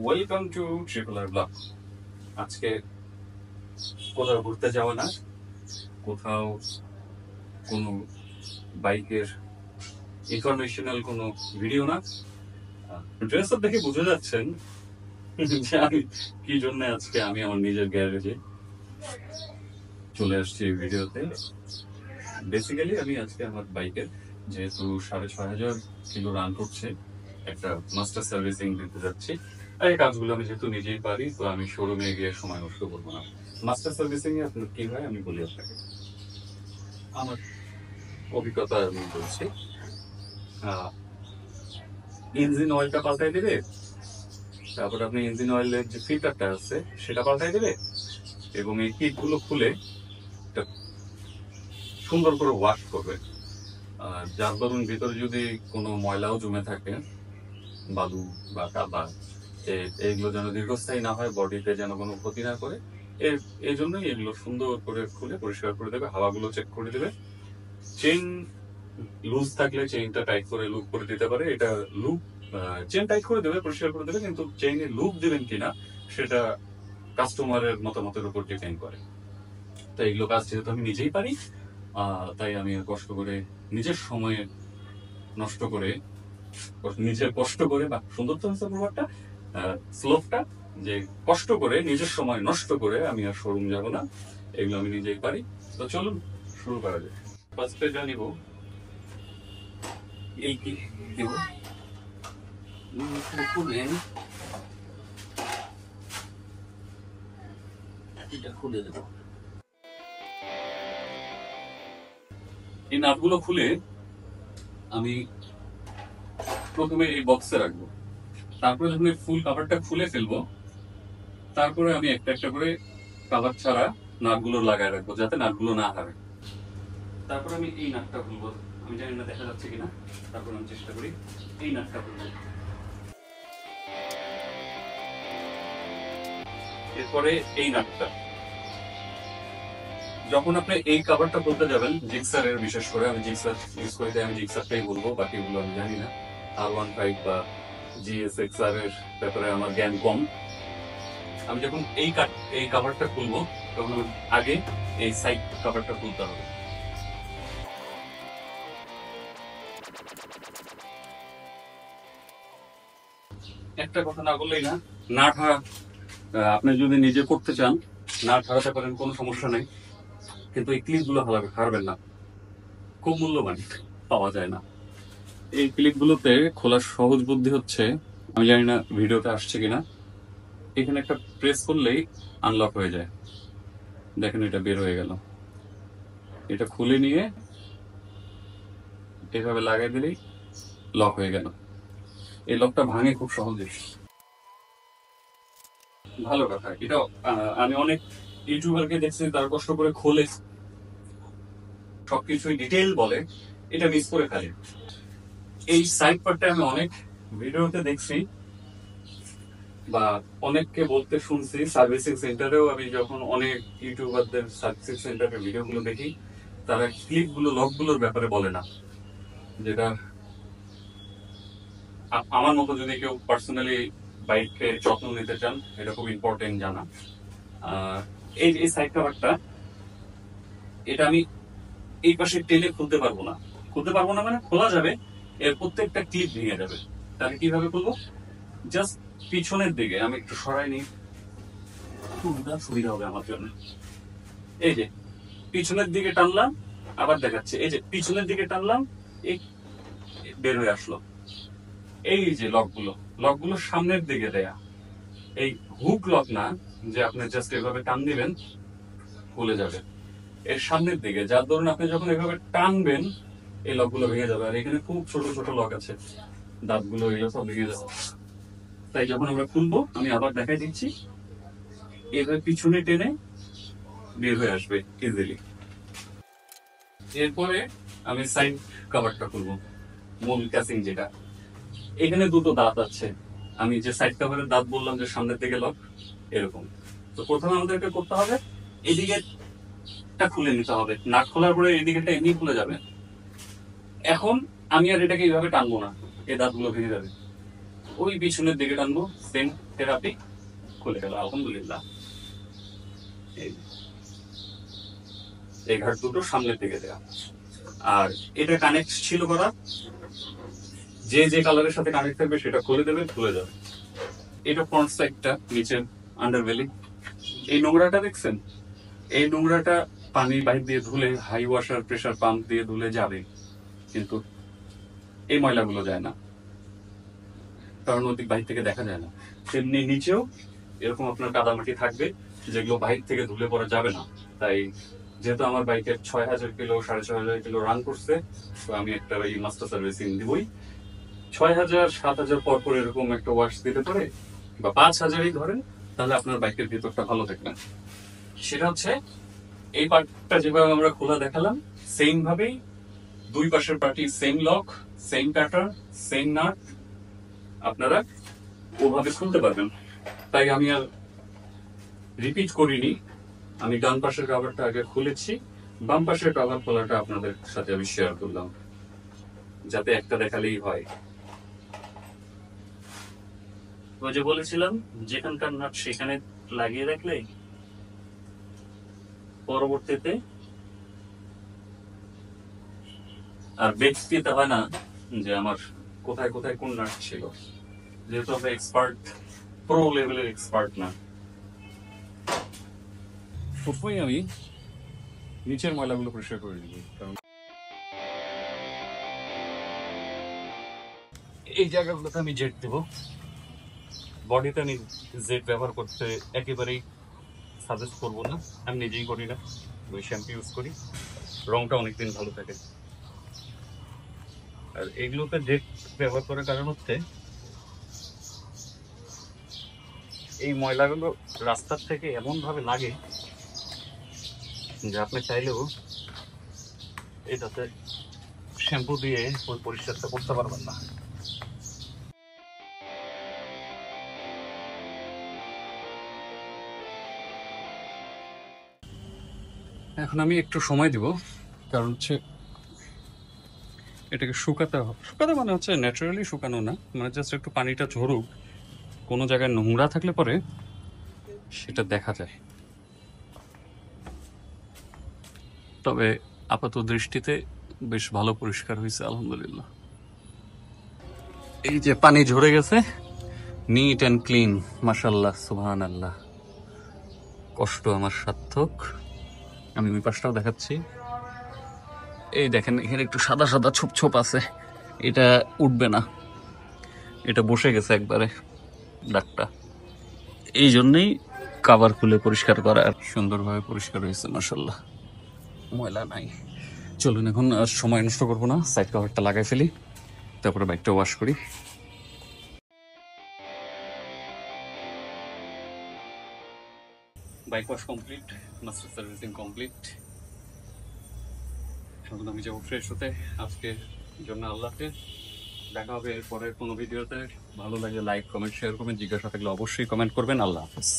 Welcome to triple R blog. আজকে কোথাও ঘুরতে যাওয়া না, কোথাও কোনো বাইকের ইনফরমেশনাল কোনো ভিডিও না। ড্রেস আপ দেখে বুঝে যাচ্ছেন যে আমি কি জন্য আজকে আমি আমার নিজের গ্যারেজে চলে আসছি এই ভিডিওতে। বেসিক্যালি আমি আজকে আমার বাইকের যেহেতু 6,500 কিলো রান করছে, একটা মাস্টার সার্ভিসিং দিতে যাচ্ছি। আর এই কাজগুলো আমি যেহেতু নিজেই পারি, তো আমি শোরুমে গিয়ে সময় নষ্ট করবো না। মাস্টার সার্ভিসিং এ আপনার কি হয় আমি বলি আপনাকে, আমার অভিজ্ঞতা আমি বলছি। ইঞ্জিন অয়েলটা পাল্টাই দেবে, তারপর আপনি ইঞ্জিন অয়েলের যে ফিল্টারটা আছে সেটা পাল্টাই দেবে, এবং এই কিটগুলো খুলে একটা সুন্দর করে ওয়াশ করবে। যার দরুন ভিতরে যদি কোনো ময়লাও জমে থাকে, বালু বা কাদা, এইগুলো যেন দীর্ঘস্থায়ী না হয়, বডিতে যেন কোনো ক্ষতি না করে, এই জন্যই এগুলো সুন্দর করে খুলে পরিষ্কার করে দেবে, হাওয়াগুলো চেক করে দেবে। চেইন লুজ থাকলে চেইনটা টাইট করে লুপ করে দিতে পারে। এটা লুপ চেইন টাইট করে দেবে, পরিষ্কার করে দেবে, কিন্তু চেইনে লুপ দিবেন কিনা সেটা কাস্টমারের মতামতের উপর ডিপেন্ড করে। তো এইগুলো কাজ যেহেতু আমি নিজেই পারি, তাই আমি কষ্ট করে নিজের সময় নষ্ট করে, নিজের কষ্ট করে, বা সুন্দর তো হচ্ছে ব্যাপারটা, স্লোপটা, যে কষ্ট করে নিজের সময় নষ্ট করে আমি আর শোরুম যাব না, এগুলো আমি নিজেই পারি। তো চলুন শুরু করা যায়। ফার্স্টে যা নিব, এই কি দিব, এটা খুলে দেব। এই নাটগুলো খুলে আমি প্রথমে এই বক্সে রাখবো, তারপরে যখন ফুল কাভারটা খুলে ফেলবো, তারপরে আমি একটা একটা করে কাভার ছাড়া নাটগুলো লাগায় রাখবো যাতে নাটগুলো না হারে। তারপরে আমি এই নাটটা খুলবো, আমি জানি না দেখা যাচ্ছে কিনা, তারপর আমি চেষ্টা করি এই নাটটা খুলবো। এরপরে এই নাটটা, যখন আপনি এই কাভারটা বলতে যাবেন জিক্সারের, বিশেষ করে আমি জিক্সার ইউজ করি, আমি জিক্সারটাই বলবো, বাকিগুলো আমি জানি না। R15 বা GSXR এর ব্যাপারে আমার জ্ঞান কম। আমি যখন এই কাভারটা খুলবো, তখন আগে এই সাইড কাভারটা খুলতে হবে। একটা কথা না বললেই না, নাট হারা, আপনি যদি নিজে করতে চান নাট হারাতে পারেন, কোনো সমস্যা নেই, কিন্তু এই ক্লিপগুলো হারাবেন না, খুব মূল্যবান, পাওয়া যায় না। এই ক্লিপগুলোতে খোলার সহজ বুদ্ধি হচ্ছে, আমি জানি না ভিডিওতে আসছে কিনা, এখানে একটা প্রেস করলেই আনলক হয়ে যায়। দেখেন এটা বের হয়ে গেল। এটা খুলে নিয়ে এভাবে লাগাই দিলেই লক হয়ে গেল। এই লকটা ভাঙে খুব সহজে। ভালো কথা, এটা আমি অনেক ইউটিউবারকে দেখছি, তার কষ্ট করে খোলে, সবকিছুই ডিটেইল বলে, এটা মিস করে ফেলে। এই সাইড পার্টটা আমি অনেক ভিডিওতে দেখছি, বা অনেককে বলতে শুনছি। সার্ভিসিং সেন্টারেও আমি যখন অনেক ইউটিউবারদের সার্ভিসিং সেন্টারের ভিডিওগুলো দেখি, তারা ক্লিপগুলো, লকগুলোর ব্যাপারে বলে না, যেটা আমার মতো যদি কেউ পার্সোনালি বাইকের যত্ন নিতে চান, এটা খুব ইম্পর্টেন্ট জানা। এই এই সাইড কাভারটা, এটা আমি এই পাশে টেনে খুলতে পারবো না মানে খোলা যাবে, এর প্রত্যেকটা ক্লিপ ভেঙে যাবে। তাহলে কিভাবে খুলবো? জাস্ট পিছনের দিকে আমি একটু সরাই নিই, সুবিধা হবে আমার জন্য। এই যে পিছনের দিকে টানলাম, আবার দেখাচ্ছে, এই যে পিছনের দিকে টানলাম, এই বের হয়ে আসলো। এই যে লকগুলো সামনের দিকে দেয়া, এই হুক লক না, যে আপনি জাস্ট এভাবে টান দিবেন খুলে যাবে, এর সামনের দিকে, যার ধরুন আপনি যখন এভাবে টানবেন এই লকগুলো ভেঙে যাবে। আর এখানে খুব ছোট ছোট লক আছে, দাঁতগুলো এগুলো সব ভেঙে যাবে। তাই যখন আমরা খুলবো, আমি আবার দেখাই দিচ্ছি, এভাবে পিছনে টেনে বের হয়ে আসবে ইজিলি। এরপরে আমি সাইড কভারটা খুলবো, মূল ক্যাসিং যেটা, এখানে দুটো দাঁত আছে। আমি যে সাইড কভারের দাঁত বললাম যে সামনের দিকে লক, এরকম। তো প্রথমে আমাদেরকে করতে হবে এদিকে খুলে নিতে হবে, নাট খোলার পরে এদিকেটা এমনি খুলে যাবে। এখন আমি আর এটাকে এইভাবে টানবো না, এই দাঁতগুলো ভেঙে যাবে, ওই পিছনের দিকে টানবো, সেম থেরাপি খুলে গেল আলহামদুলিল্লাহ। এই ঘাট দুটো সামনের দিকে দেওয়া, আর এটা কানেক্ট ছিল করা, যে যে কালারের সাথে কানেক্ট থাকবে সেটা খুলে দেবেন, খুলে যাবে। এটা ফ্রন্ট সাইডটা, নিচের আন্ডারবেলি। এই নোংরাটা দেখছেন, এই নোংরাটা পানি বাইর দিয়ে ধুলে, হাই ওয়াশার প্রেসার পাম্প দিয়ে ধুলে যাবে, কিন্তু এই ময়লাগুলো যায় না, কারণ অধিক বাইর থেকে দেখা যায় না। তেমনি নিচেও এরকম আপনার কাদামাটি থাকবে, যেগুলো বাইর থেকে ধুলে পড়া যাবে না। তাই যেহেতু আমার বাইকের 6000 কিলো 6500 কিলো রান করছে, তো আমি একটা এই মাস্টার সার্ভিসিং দিবই। 6000 7000 পর পর এরকম একটা ওয়াশ দিতে পারে, বা 5000ই ধরেন, তাহলে আপনার বাইকের ভিতরটা ভালো থাকবে। সেটা হচ্ছে এই পার্টটা যেভাবে আমরা খোলা দেখালাম, সেম ভাবেই দুই পাশের party same lock, same pattern, same nut, আপনারা ওভাবে খুলতে পারবেন। তাই আমি আর রিপিট করিনি, আমি ডান পাশের কভারটা আগে খুলেছি, বাম পাশের কভার খোলাটা আপনাদের সাথে আমি শেয়ার করলাম, যাতে একটা দেখালেই হয়। ওই যে বলেছিলাম, যেখানকার নাট সেখানে লাগিয়ে রাখলে পরবর্তীতে আর ব্যক্তিতে হয় না যে আমার কোথায় কোথায় কোন নাট ছিল, যেহেতু আমরা এক্সপার্ট, প্রো লেভেলের এক্সপার্ট না। প্রথমেই আমি নিচের ময়লাগুলো পরিষ্কার করে নিব, কারণ এই জায়গাগুলোতে আমি জেট দেব। বডিতে আমি জেট ব্যবহার করতে একেবারেই সাজেস্ট করবো না, আমি নিজেই করি না, ওই শ্যাম্পু ইউজ করি, রংটা অনেকদিন ভালো থাকে। আর এইগুলোতে জেট ব্যবহার করার কারণ হচ্ছে এই ময়লাগুলো রাস্তার থেকে এমন ভাবে লাগে যে আপনি চাইলেও এটাতে শ্যাম্পু দিয়ে ওই পরিষ্কারটা করতে পারবেন না। এখন আমি একটু সময় দিব, কারণ হচ্ছে এটাকে শুকাতে হবে। শুকাতে মানে হচ্ছে ন্যাচারালি শুকানো না, মানে জাস্ট একটু পানিটা ঝরুক, কোনো জায়গায় নোংরা থাকলে পরে সেটা দেখা যায়। তবে আপাত দৃষ্টিতে বেশ ভালো পরিষ্কার হয়েছে আলহামদুলিল্লাহ। এই যে পানি ঝরে গেছে, নিট অ্যান্ড ক্লিন, মাশাআল্লাহ, সুবহানাল্লাহ। কষ্ট আমার সার্থক। আমি ওই পাশটাও দেখাচ্ছি। এই দেখেন, এখানে একটু সাদা সাদা ছোপ ছোপ আছে, এটা উঠবে না, এটা বসে গেছে একবারে দাগটা। এই জন্যই কাভার খুলে পরিষ্কার করা, আর সুন্দরভাবে পরিষ্কার হয়েছে মাশাআল্লাহ, ময়লা নাই। চলুন এখন আর সময় নষ্ট করবো না, সাইড কভারটা লাগাই ফেলি, তারপরে বাইকটা ওয়াশ করি। Bike wash complete, master servicing complete. এখন আমি যাবো ফ্রেশ হতে। আজকের জন্য আল্লাহ হাফেজ, দেখা হবে এর পরের কোনো ভিডিওতে। ভালো লাগে লাইক কমেন্ট শেয়ার করবেন, জিজ্ঞাসা থাকলে অবশ্যই কমেন্ট করবেন। আল্লাহ হাফেজ।